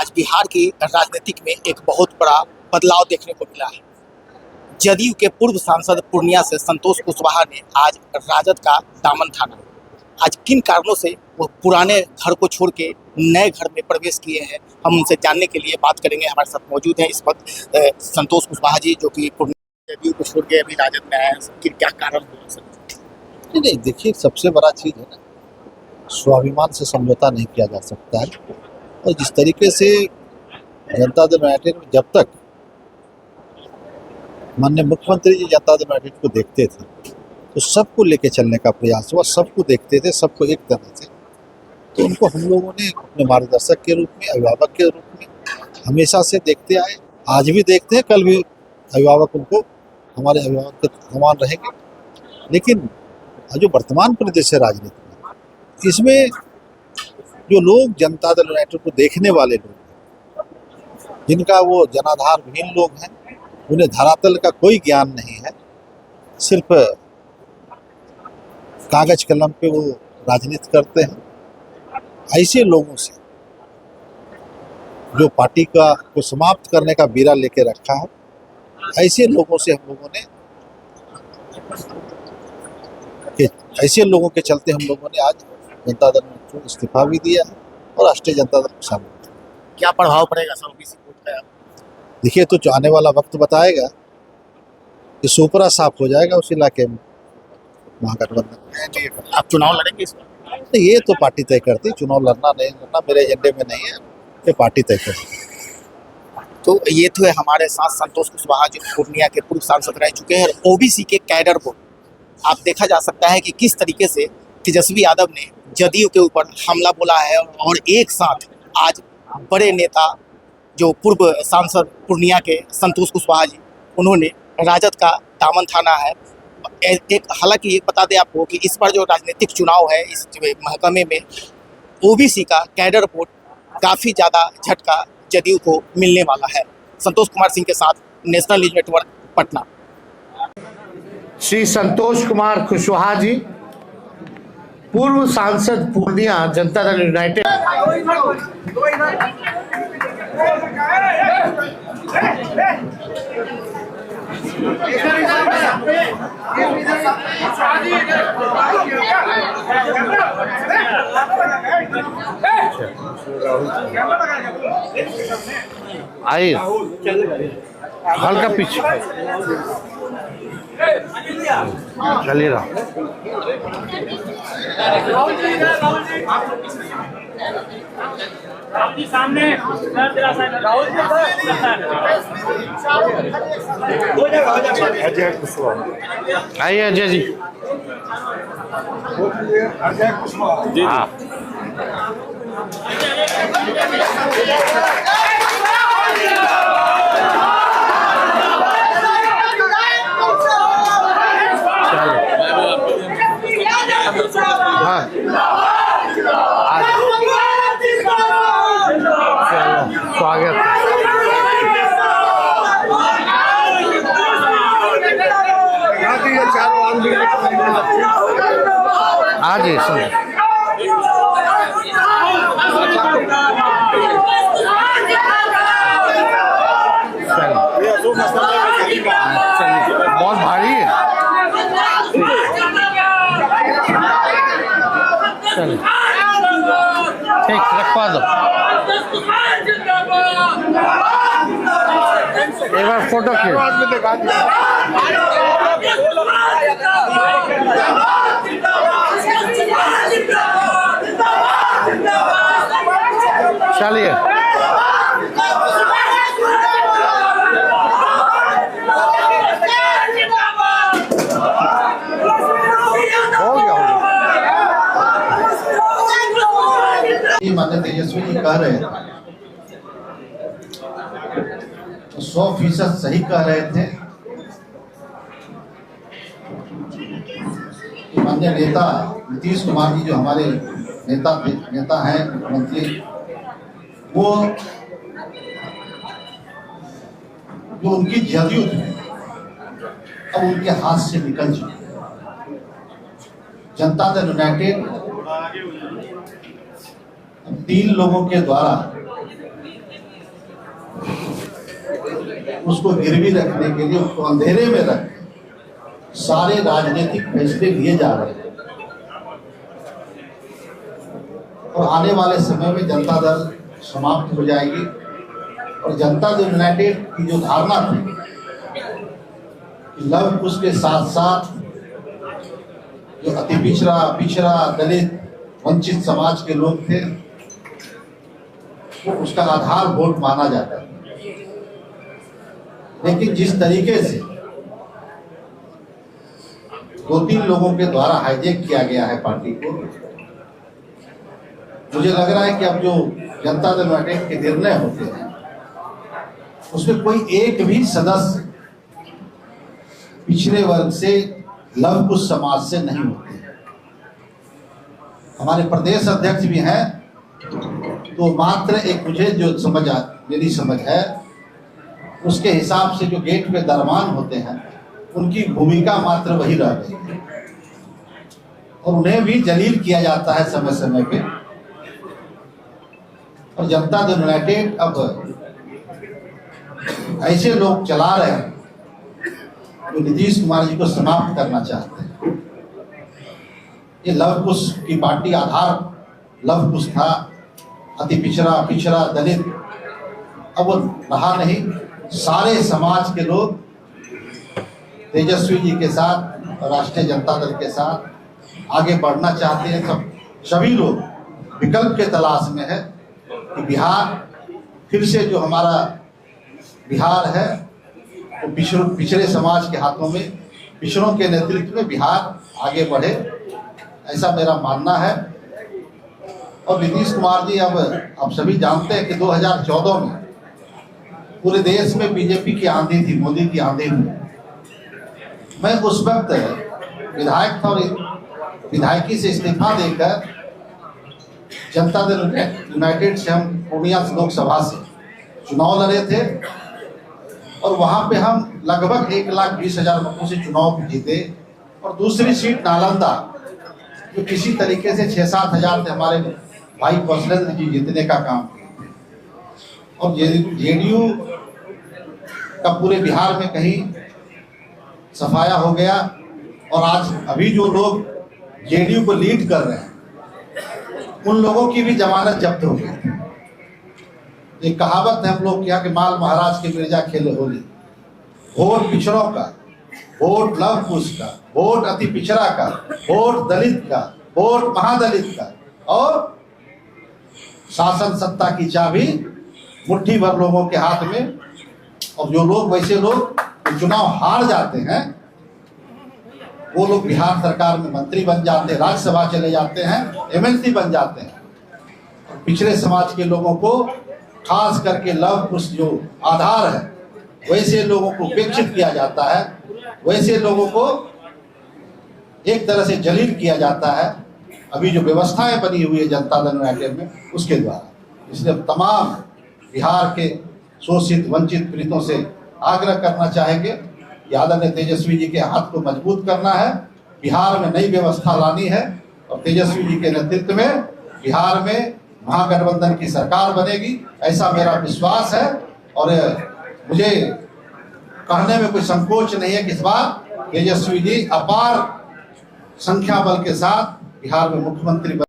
आज बिहार की राजनीतिक में एक बहुत बड़ा बदलाव देखने को मिला है। जदयू के पूर्व सांसद पूर्णिया से संतोष कुशवाहा ने आज राजद का दामन थामा। आज किन कारणों से वो पुराने घर को छोड़ के नए घर में प्रवेश किए हैं, हम उनसे जानने के लिए बात करेंगे। हमारे साथ मौजूद हैं इस वक्त संतोष कुशवाहा जी, जो कि पूर्णिया जदयू को छोड़ के अभी राजद में आए। क्या कारण हुआ सर? नहीं, देखिए, सबसे बड़ा चीज़ है ना, स्वाभिमान से समझौता नहीं किया जा सकता है। और जिस तरीके से जनता दल यूनाइटेड में जब तक माननीय मुख्यमंत्री जी जनता दल यूनाइटेड को देखते थे तो सबको लेके चलने का प्रयास हुआ, सबको देखते थे, सबको एक तरह से। तो उनको हम लोगों ने अपने मार्गदर्शक के रूप में, अभिभावक के रूप में हमेशा से देखते आए, आज भी देखते हैं, कल भी अभिभावक उनको हमारे अभिभावक के समान रहेंगे। लेकिन जो वर्तमान परिदृश्य राजनीति में, इसमें जो लोग जनता दल यूनाइटेड को देखने वाले लोग, जिनका वो जनाधार विहीन लोग हैं, उन्हें धरातल का कोई ज्ञान नहीं है, सिर्फ कागज कलम पे वो राजनीति करते हैं। ऐसे लोगों से जो पार्टी को समाप्त करने का बीड़ा लेके रखा है, ऐसे लोगों से हम लोगों ने ऐसे लोगों के चलते हम लोगों ने आज जनता दल को इस्तीफा भी दिया है और राष्ट्रीय जनता दल में शामिल किया। क्या प्रभाव पड़ेगा सर ओबीसी कोड का? देखिए, तो आने वाला वक्त बताएगा कि सुपरा साफ हो जाएगा उस इलाके में महागठबंधन। आप चुनाव लड़ेंगे इस बार? नहीं, ये तो पार्टी तय करती। चुनाव लड़ना नहीं लड़ना मेरे एजेंडे में नहीं है, ये पार्टी तय करती। तो ये तो है हमारे साथ संतोष कुशवाहा, जो पूर्णिया के पूर्व सांसद रह चुके हैं। ओबीसी के कैडर को आप देखा जा सकता है कि किस तरीके से तेजस्वी यादव ने जदयू के ऊपर हमला बोला है, और एक साथ आज बड़े नेता जो पूर्व सांसद पूर्णिया के संतोष कुशवाहा जी, उन्होंने राजद का दामन थाना है। एक हालांकि ये बता दें आपको कि इस बार जो राजनीतिक चुनाव है, इस महकमे में ओबीसी का कैडर वोट काफ़ी ज़्यादा झटका जदयू को मिलने वाला है। संतोष कुमार सिंह के साथ national news network, Patna. Shri Santosh Kumar Kushwaha ji, पूर्व सांसद पूर्णिया जनता दल यूनाइटेड। आइए हल्का पीछे चलिए रहा। सामने आइए अजय जी। हाँ, स्वागत। आज बहुत भारी है। चलिए ठीक, रखवा दो। एक बार फोटो खींच। चलिए माननीय तेजस्वी जी कह रहे थे, 100% सही कह रहे थे। माननीय नेता नीतीश कुमार जी, जो हमारे नेता हैं, मुख्यमंत्री, वो जो उनकी जदयू थी अब उनके हाथ से निकल चुकी। जनता दल यूनाइटेड 3 लोगों के द्वारा उसको गिरवी रखने के लिए, उसको अंधेरे में रख सारे राजनीतिक फैसले लिए जा रहे हैं। और आने वाले समय में जनता दल समाप्त हो जाएगी और जनता दल यूनाइटेड की जो धारणा थी कि लव कुश के साथ साथ जो अति पिछड़ा दलित वंचित समाज के लोग थे, वो उसका आधार वोट माना जाता है। लेकिन जिस तरीके से 2-3 लोगों के द्वारा हाईजैक किया गया है पार्टी को, मुझे लग रहा है कि अब जो जनता दल यूनाइटेड के निर्णय होते हैं उसमें कोई एक भी सदस्य पिछड़े वर्ग से, लव कुश समाज से नहीं होते। हमारे प्रदेश अध्यक्ष भी हैं, तो मात्र एक मुझे जो मेरी समझ है उसके हिसाब से जो गेट पे दरमान होते हैं उनकी भूमिका मात्र वही रह गई है और उन्हें भी जलील किया जाता है समय समय पे। और जनता दल यूनाइटेड अब ऐसे लोग चला रहे हैं जो नीतीश कुमार जी को समाप्त करना चाहते हैं। ये लव कुश की पार्टी आधार लव कुश था, अति पिछड़ा दलित, अब वो रहा नहीं। सारे समाज के लोग तेजस्वी जी के साथ, राष्ट्रीय जनता दल के साथ आगे बढ़ना चाहते हैं। सब सभी लोग विकल्प के तलाश में है कि बिहार फिर से जो हमारा बिहार है वो पिछड़े समाज के हाथों में, पिछड़ों के नेतृत्व में बिहार आगे बढ़े, ऐसा मेरा मानना है। और नीतीश कुमार जी अब सभी जानते हैं कि 2014 में पूरे देश में बीजेपी की आंधी थी, मोदी की आंधी थी। मैं उस वक्त विधायक था और विधायकी से इस्तीफा देकर जनता दल यूनाइटेड से हम पूर्णिया लोकसभा से चुनाव लड़े थे और वहां पे हम लगभग 1,20,000 वोटों से चुनाव जीते। और दूसरी सीट नालंदा जो किसी तरीके से 6-7 हजार थे, हमारे भाई कौशलेंद्र जी जीतने का काम किए थे। और जेडीयू का पूरे बिहार में कहीं सफाया हो गया और आज अभी जो लोग जेडीयू को लीड कर रहे हैं उन लोगों की भी जमानत जब्त हो गई। एक कहावत है हम लोग क्या कि माल महाराज के मिर्जा खेले होली। वोट पिछड़ों का, वोट लव कुश का, वोट अति पिछड़ा का, वोट दलित का, वोट महादलित का, और शासन सत्ता की चाबी मुट्ठी भर लोगों के हाथ में। और जो लोग वैसे लोग चुनाव हार जाते हैं वो लोग बिहार सरकार में मंत्री बन जाते हैं, राज्यसभा चले जाते हैं, एमएलसी बन जाते हैं। और पिछड़े समाज के लोगों को, खास करके लव कुश जो आधार है, वैसे लोगों को उपेक्षित किया जाता है, वैसे लोगों को एक तरह से जलील किया जाता है। अभी जो व्यवस्थाएं बनी हुई है जनता दल यूनाइटेड में उसके द्वारा, इसलिए तमाम बिहार के शोषित वंचित पीड़ितों से आग्रह करना चाहेंगे कि आदरणीय तेजस्वी जी के हाथ को मजबूत करना है, बिहार में नई व्यवस्था लानी है और तेजस्वी जी के नेतृत्व में बिहार में महागठबंधन की सरकार बनेगी, ऐसा मेरा विश्वास है। और मुझे कहने में कोई संकोच नहीं है कि इस बार तेजस्वी जी अपार संख्या बल के साथ बिहार में मुख्यमंत्री